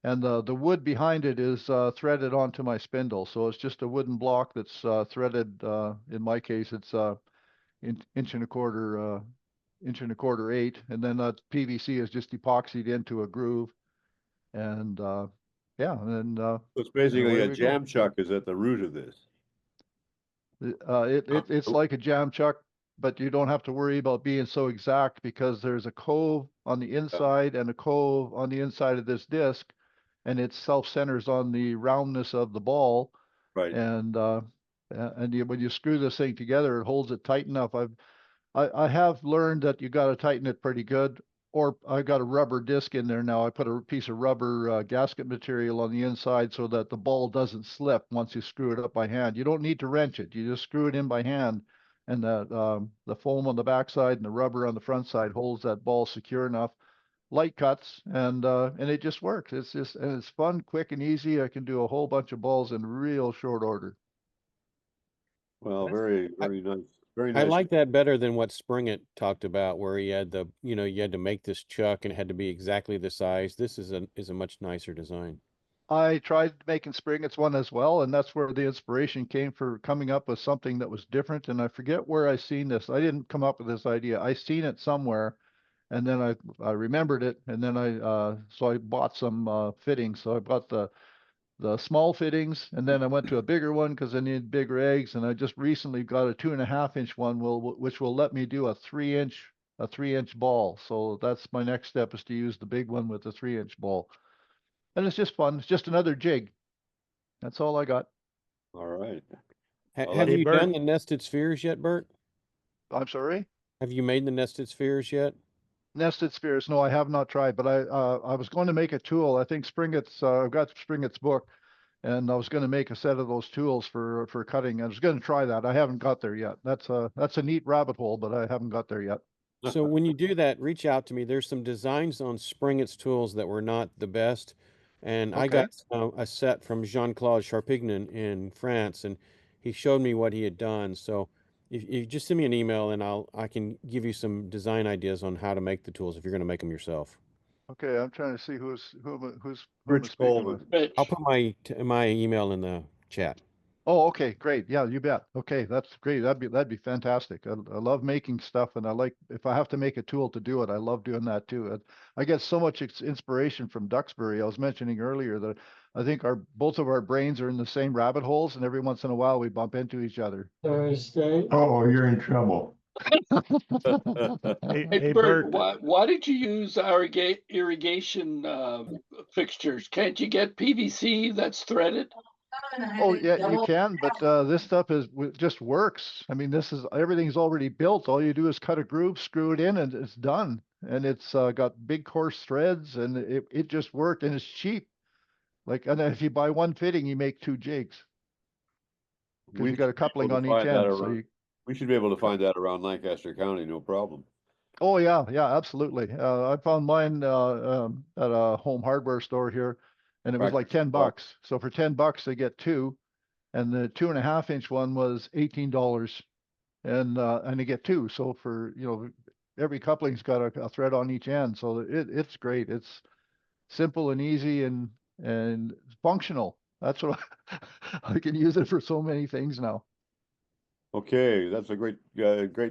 and the wood behind it is threaded onto my spindle. So it's just a wooden block that's threaded. In my case, it's inch and a quarter 8, and then that PVC is just epoxied into a groove, and yeah, and So it's basically away a we go. jam chuck is at the root of this. It's like a jam chuck, but you don't have to worry about being so exact because there's a cove on the inside and a cove on the inside of this disc, and it self-centers on the roundness of the ball. Right. And when you screw this thing together, it holds it tight enough. I have learned that you got to tighten it pretty good, or I got a rubber disc in there now. I put a piece of rubber gasket material on the inside so that the ball doesn't slip once you screw it up by hand. You don't need to wrench it. You just screw it in by hand, and the foam on the backside and the rubber on the front side holds that ball secure enough. Light cuts, and it just works. And it's fun, quick, and easy. I can do a whole bunch of balls in real short order. Well, very, very nice. Very nice. I like that better than what Springett talked about, where he had you had to make this chuck and it had to be exactly the size. This is a much nicer design. I tried making Springett's one as well, and that's where the inspiration came for coming up with something that was different. And I forget where I seen this. I didn't come up with this idea. I seen it somewhere, and then I remembered it, and then so I bought some fittings. So I bought the small fittings, and then I went to a bigger one because I needed bigger eggs. And I just recently got a 2.5-inch one, which will let me do a 3-inch ball. So that's my next step, is to use the big one with the 3-inch ball. And it's just fun. It's just another jig. That's all I got. All right. Have you done the nested spheres yet, Bert? I'm sorry? Have you made the nested spheres yet? Nested spheres? No, I have not tried, but I was going to make a tool. I think Springett's, I've got Springett's book, and I was going to make a set of those tools for cutting. I was going to try that. I haven't got there yet. That's a neat rabbit hole, but I haven't got there yet. So when you do that, reach out to me. There's some designs on Springett's tools that were not the best. And I got a set from Jean-Claude Charpignan in France, and he showed me what he had done. So if you just send me an email, and I can give you some design ideas on how to make the tools if you're going to make them yourself. Okay, I'm trying to see who Rich Coleman. I'll put my email in the chat. Oh, okay, great. Yeah, you bet. Okay, that's great. That'd be fantastic. I love making stuff, and I like, if I have to make a tool to do it, I love doing that too. I get so much inspiration from Duxbury. I was mentioning earlier that I think both of our brains are in the same rabbit holes, and every once in a while we bump into each other. Thursday. Oh, you're in trouble. Hey, Bert, why did you use our irrigation fixtures? Can't you get PVC that's threaded? Oh yeah, you can, but this stuff just works. I mean, everything's already built. All you do is cut a groove, screw it in, and it's done. And it's got big coarse threads, and it just worked, and it's cheap. And if you buy one fitting, you make 2 jigs because you got a coupling on each end. So we should be able to find that around Lancaster County, no problem. Oh yeah, absolutely. I found mine at a home hardware store here, and it was like $10. So for $10, they get 2, and the 2.5-inch one was $18, and they get 2. So for every coupling's got a thread on each end, so it's great. It's simple and easy and functional. That's what I can use it for so many things now. Okay, that's a great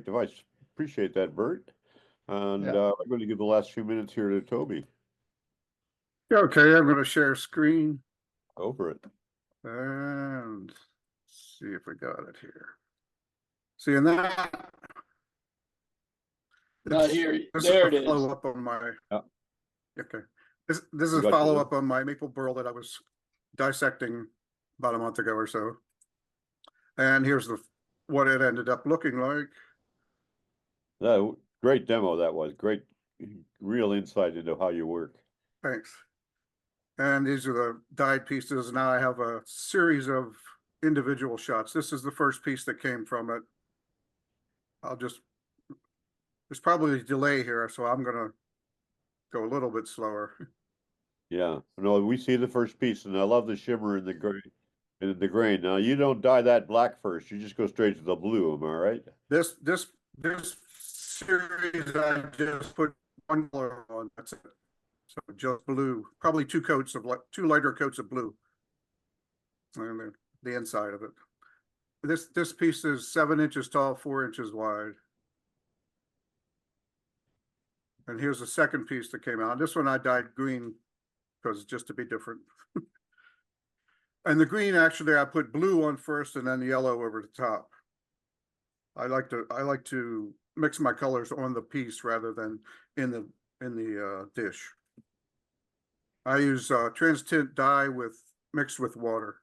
device. Appreciate that, Bert. And I'm going to give the last few minutes here to Toby. Okay, I'm going to share screen. Over it. And see if we got it here. Seeing that? Not here. There it is. Follow up on my. Okay. This is a follow up on my maple burl that I was dissecting about a month ago or so. And here's what it ended up looking like. Great demo that was. Great, real insight into how you work. Thanks. And these are the dyed pieces. Now I have a series of individual shots. This is the first piece that came from it. There's probably a delay here, so I'm gonna go a little bit slower. Yeah, no, we see the first piece, and I love the shimmer and the gray. And the grain. Now you don't dye that black first. You just go straight to the blue. Am I right? This series, I just put one color on. That's it. So just blue, probably two lighter coats of blue. And the inside of it. This piece is 7 inches tall, 4 inches wide. And here's the second piece that came out. This one I dyed green because just to be different. And the green, actually, I put blue on first and then yellow over the top. I like to mix my colors on the piece rather than in the dish. I use trans-tint dye mixed with water.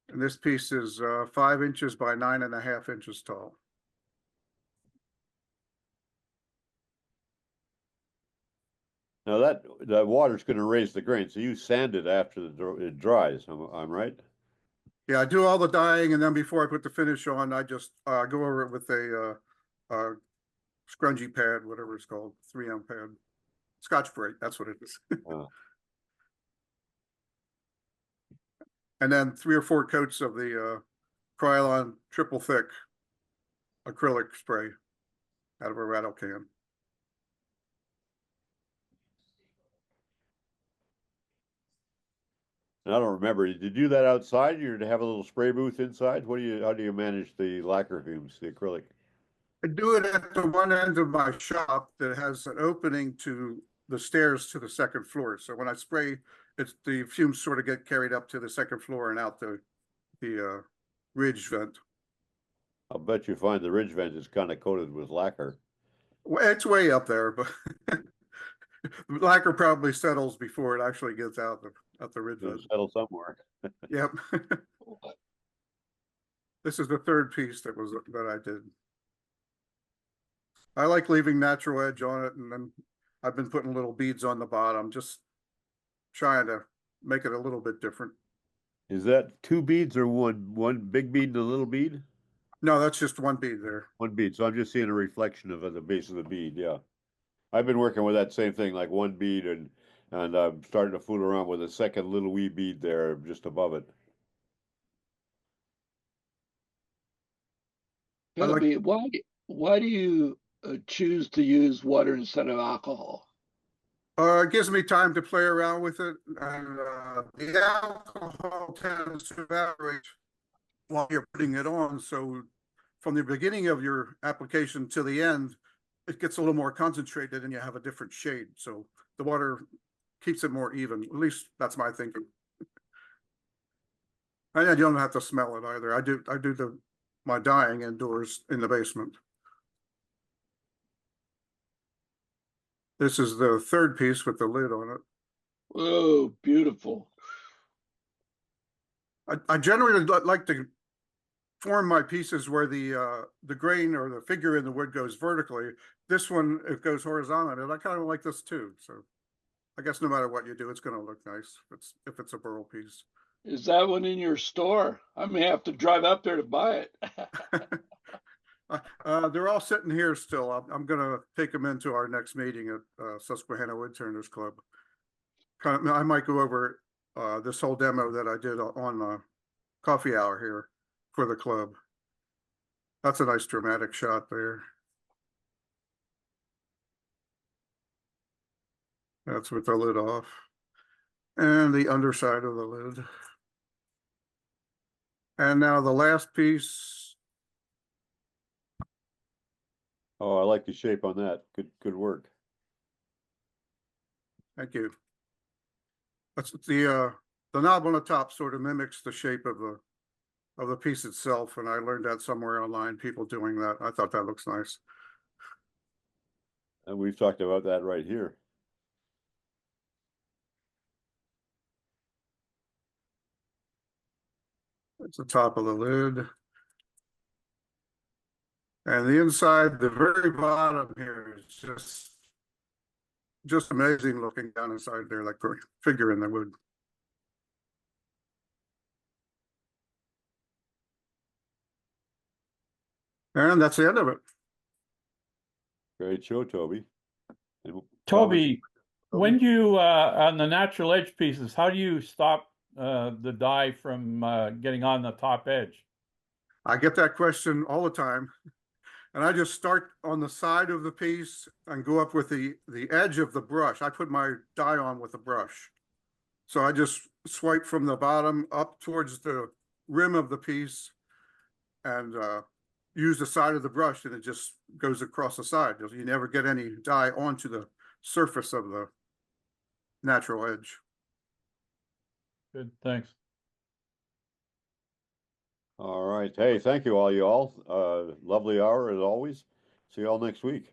And this piece is 5 inches by 9.5 inches tall. Now that water's going to raise the grain, so you sand it after it dries. I'm right. Yeah, I do all the dyeing, and then before I put the finish on, I just go over it with a scrunchie pad, whatever it's called, 3M pad, Scotch-Brite. That's what it is. And then 3 or 4 coats of the Krylon triple thick acrylic spray out of a rattle can. I don't remember. Did you do that outside? You have a little spray booth inside? How do you manage the lacquer fumes, the acrylic? I do it at the one end of my shop that has an opening to the stairs to the second floor. So when I spray, the fumes sort of get carried up to the second floor and out the ridge vent. I'll bet you find the ridge vent is kind of coated with lacquer. Well, it's way up there, but lacquer probably settles before it actually gets out the ridge vent. Settle somewhere. Yep. This is the third piece that I did. I like leaving natural edge on it, and then I've been putting little beads on the bottom, just trying to make it a little bit different. Is that 2 beads or one big bead and a little bead? No, that's just one bead there. One bead. So I'm just seeing a reflection of the base of the bead. Yeah, I've been working with that same thing, like one bead, and I'm starting to fool around with a second little wee bead there just above it. Toby, why do you choose to use water instead of alcohol? It gives me time to play around with it, and the alcohol tends to evaporate while you're putting it on. So from the beginning of your application to the end, it gets a little more concentrated and you have a different shade. So the water keeps it more even. At least that's my thinking. And you don't have to smell it either. I do my dyeing indoors in the basement. This is the third piece with the lid on it. Oh, beautiful. I generally like to form my pieces where the grain or the figure in the wood goes vertically. This one, it goes horizontally, and I kind of like this too. So I guess no matter what you do, it's going to look nice if it's a burl piece. Is that one in your store? I may have to drive up there to buy it. They're all sitting here still. I'm going to take them into our next meeting at Susquehanna Woodturners Club. I might go over this whole demo that I did on coffee hour here for the club. That's a nice dramatic shot there. That's with the lid off. And the underside of the lid. And now the last piece. Oh, I like the shape on that. Good work. Thank you. That's the knob on the top sort of mimics the shape of the piece itself, and I learned that somewhere online, people doing that. I thought that looks nice. And we've talked about that right here. That's the top of the lid. And the inside, the very bottom here is just amazing looking down inside there, like a figure in the wood. And that's the end of it. Great show, Toby. Toby, When you on the natural edge pieces, how do you stop the die from getting on the top edge? I get that question all the time. And I just start on the side of the piece and go up with the edge of the brush. I put my die on with a brush. So I just swipe from the bottom up towards the rim of the piece and use the side of the brush, and it just goes across the side. You never get any dye onto the surface of the natural edge. Good, thanks. All right. Hey, thank you all, y'all. Lovely hour as always. See y'all next week.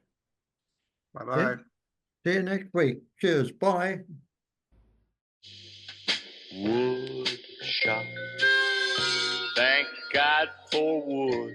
Bye-bye. See you next week. Cheers. Bye. Wood shop. Thank God for wood.